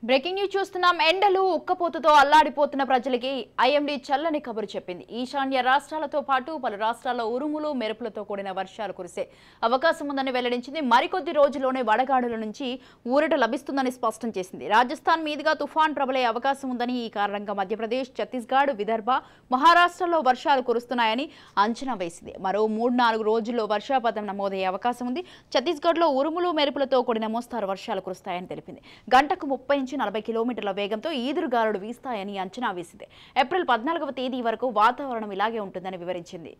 Breaking news చూస్తున్నాం. ఎండలు ఉక్కపోతతో అల్లాడిపోతున్న ప్రజలకి ఐఎండీ చల్లని కబురు చెప్పింది. ఈశాన్య రాష్ట్రాలతో పాటు పలు రాష్ట్రాల్లో ఉరుములు మెరుపులతో కూడిన వర్షాలు కురిసే అవకాశం ఉందని వెల్లడించింది. మరికొద్ది రోజుల్లోనే వడగాడుల నుంచి ఊరట లభిస్తుందని స్పష్టం చేసింది. రాజస్థాన్ మీదుగా తుఫాన్ ప్రబలే అవకాశం ఉందని, ఈ కారణంగా మధ్యప్రదేశ్, ఛత్తీస్గఢ్, విదర్భ, మహారాష్ట్రలో వర్షాలు కురుస్తున్నాయని అంచనా వేసింది. మరో 3-4 రోజుల్లో వర్షపాతం నమోదయ్యే అవకాశం ఉంది. ఛత్తీస్గఢ్లో ఉరుములు మెరుపులతో కూడిన మోస్తారు వర్షాలు కురుస్తాయని తెలిపింది. గంటకు 30-40 కిలోమీటర్ల వేగంతో ఈదురుగాలులు వీస్తాయని అంచనా వేసింది. ఏప్రిల్ 14వ తేదీ వరకు వాతావరణం ఇలాగే ఉంటుందని వివరించింది.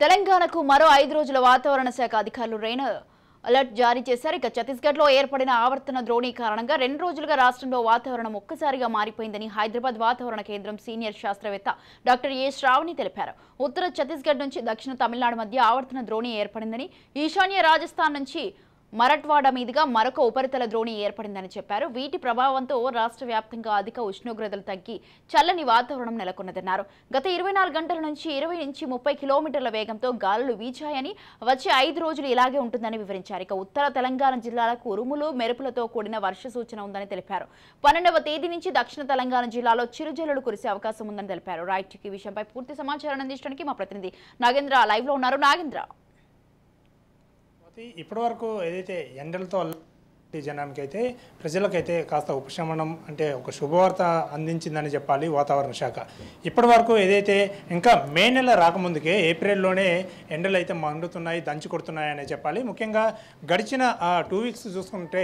తెలంగాణకు మరో 5 రోజుల వాతావరణ శాఖ అధికారులు రెయిన్ అలర్ట్ జారీ చేశారు. ఇక ఛత్తీస్గఢ్లో ఏర్పడిన ఆవర్తన ద్రోణి కారణంగా 2 రోజులుగా రాష్ట్రంలో వాతావరణం ఒక్కసారిగా మారిపోయిందని హైదరాబాద్ వాతావరణ కేంద్రం సీనియర్ శాస్త్రవేత్త డాక్టర్ ఏ శ్రావణి తెలిపారు. ఉత్తర ఛత్తీస్గఢ్ నుంచి దక్షిణ తమిళనాడు మధ్య ఆవర్తన ద్రోణి ఏర్పడిందని, ఈశాన్య రాజస్థాన్ నుంచి మరఠ్వాడా మీదుగా మరొక ఉపరితల ద్రోణి ఏర్పడిందని చెప్పారు. వీటి ప్రభావంతో రాష్ట్ర వ్యాప్తంగా అధిక ఉష్ణోగ్రతలు తగ్గి చల్లని వాతావరణం నెలకొన్నదన్నారు. గత 24 గంటల నుంచి 20-30 కిలోమీటర్ల వేగంతో గాలులు వీచాయని, వచ్చే 5 రోజులు ఇలాగే ఉంటుందని వివరించారు. ఇక ఉత్తర తెలంగాణ జిల్లాలకు ఉరుములు మెరుపులతో కూడిన వర్ష సూచన ఉందని తెలిపారు. 12వ తేదీ నుంచి దక్షిణ తెలంగాణ జిల్లాలో చిరుజల్లులు కురిసే అవకాశం ఉందని తెలిపారు. రైట్, ఈ విషయంపై పూర్తి సమాచారం అందించడానికి మా ప్రతినిధి నాగేంద్ర లైవ్ లో ఉన్నారు. నాగేంద్ర, ఇప్పటి వరకు ఏదైతే ఎండలతో జనానికైతే ప్రజలకైతే కాస్త ఉపశమనం అంటే ఒక శుభవార్త అందించిందని చెప్పాలి వాతావరణ శాఖ. ఇప్పటి వరకు ఏదైతే ఇంకా మే నెల రాకముందుకే ఏప్రిల్లోనే ఎండలు అయితే మండుతున్నాయి, దంచి కొడుతున్నాయని చెప్పాలి. ముఖ్యంగా గడిచిన 2 వీక్స్ చూసుకుంటే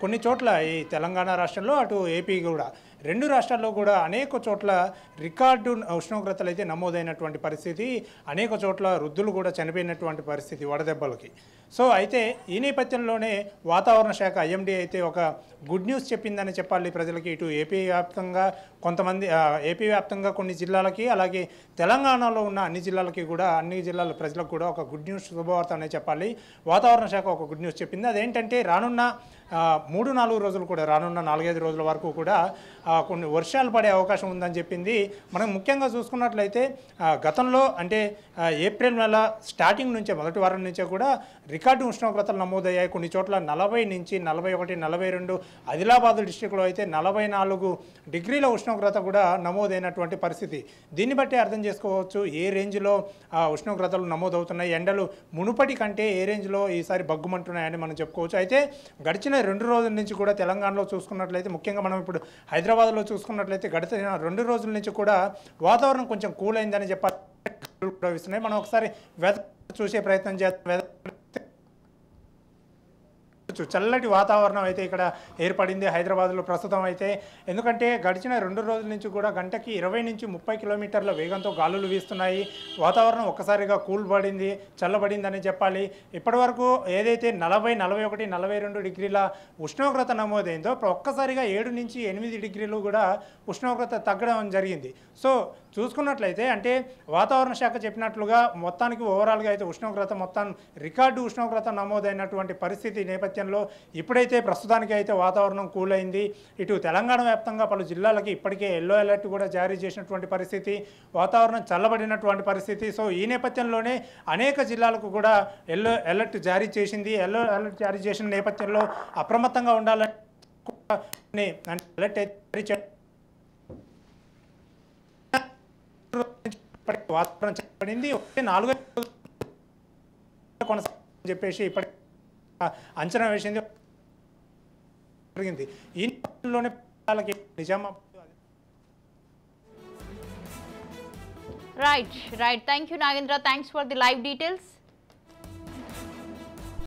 కొన్ని చోట్ల ఈ తెలంగాణ రాష్ట్రంలో అటు ఏపీ కూడా 2 రాష్ట్రాల్లో కూడా అనేక చోట్ల రికార్డు ఉష్ణోగ్రతలు అయితే నమోదైనటువంటి పరిస్థితి, అనేక చోట్ల వృద్ధులు కూడా చనిపోయినటువంటి పరిస్థితి వడదెబ్బలకి. సో అయితే ఈ నేపథ్యంలోనే వాతావరణ శాఖ ఐఎండీ అయితే ఒక గుడ్ న్యూస్ చెప్పిందని చెప్పాలి ప్రజలకి. ఇటు ఏపీ వ్యాప్తంగా కొంతమంది ఏపీ వ్యాప్తంగా కొన్ని జిల్లాలకి, అలాగే తెలంగాణలో ఉన్న అన్ని జిల్లాలకి కూడా, అన్ని జిల్లాల ప్రజలకు కూడా ఒక గుడ్ న్యూస్ శుభవార్త అనే చెప్పాలి. వాతావరణ శాఖ ఒక గుడ్ న్యూస్ చెప్పింది. అదేంటంటే రానున్న 3-4 రోజులు కూడా, రానున్న 4-5 రోజుల వరకు కూడా కొన్ని వర్షాలు పడే అవకాశం ఉందని చెప్పింది. మనం ముఖ్యంగా చూసుకున్నట్లయితే గతంలో అంటే ఏప్రిల్ నెల స్టార్టింగ్ నుంచే, మొదటి వారం నుంచే కూడా రికార్డు ఉష్ణోగ్రతలు నమోదయ్యాయి. కొన్ని చోట్ల 40-41, 42, ఆదిలాబాద్ డిస్టిక్లో అయితే 44 డిగ్రీల ఉష్ణోగ్రత కూడా నమోదైనటువంటి పరిస్థితి. దీన్ని బట్టి అర్థం చేసుకోవచ్చు ఏ రేంజ్లో ఉష్ణోగ్రతలు నమోదవుతున్నాయి, ఎండలు మునుపటి కంటే ఏ రేంజ్లో ఈసారి బగ్గుమంటున్నాయని మనం చెప్పుకోవచ్చు. అయితే గడిచిన 2 రోజుల నుంచి కూడా తెలంగాణలో చూసుకున్నట్లయితే, ముఖ్యంగా మనం ఇప్పుడు హైదరాబాద్లో చూసుకున్నట్లయితే గడిచిన 2 రోజుల నుంచి కూడా వాతావరణం కొంచెం కూల్ అయిందని చెప్పాలి. ప్రవహిస్తున్నాయి. మనం ఒకసారి వెదర్ చూసే ప్రయత్నం చేస్తాం. చల్లటి వాతావరణం అయితే ఇక్కడ ఏర్పడింది హైదరాబాద్లో ప్రస్తుతం అయితే. ఎందుకంటే గడిచిన 2 రోజుల నుంచి కూడా గంటకి 20-30 కిలోమీటర్ల వేగంతో గాలులు వీస్తున్నాయి. వాతావరణం ఒక్కసారిగా కూల్ పడింది, చల్లబడిందని చెప్పాలి. ఇప్పటి వరకు ఏదైతే 40, 41, 42 డిగ్రీల ఉష్ణోగ్రత నమోదైందో ఒక్కసారిగా 7-8 డిగ్రీలు కూడా ఉష్ణోగ్రత తగ్గడం జరిగింది. సో చూసుకున్నట్లయితే అంటే వాతావరణ శాఖ చెప్పినట్లుగా మొత్తానికి ఓవరాల్గా అయితే ఉష్ణోగ్రత మొత్తం రికార్డు ఉష్ణోగ్రత నమోదైనటువంటి పరిస్థితి నేపథ్యంలో ఇప్పుడైతే ప్రస్తుతానికి అయితే వాతావరణం కూల్ అయింది. ఇటు తెలంగాణ వ్యాప్తంగా పలు జిల్లాలకి ఇప్పటికే ఎల్లో అలర్ట్ కూడా జారీ చేసినటువంటి పరిస్థితి, వాతావరణం చల్లబడినటువంటి పరిస్థితి. సో ఈ నేపథ్యంలోనే అనేక జిల్లాలకు కూడా ఎల్లో అలర్ట్ జారీ చేసింది. ఎల్లో అలర్ట్ జారీ చేసిన నేపథ్యంలో అప్రమత్తంగా ఉండాలని అలర్ట్ అయితే వాతావరణం చెప్పబడింది. 4 కొనసాగని చెప్పేసి ఇప్పటి అంచనా వేసింది జరిగింది. ఈ నేపథ్యంలోనే Nizamabad. Right. Thank you Nagendra. Thanks for the live details.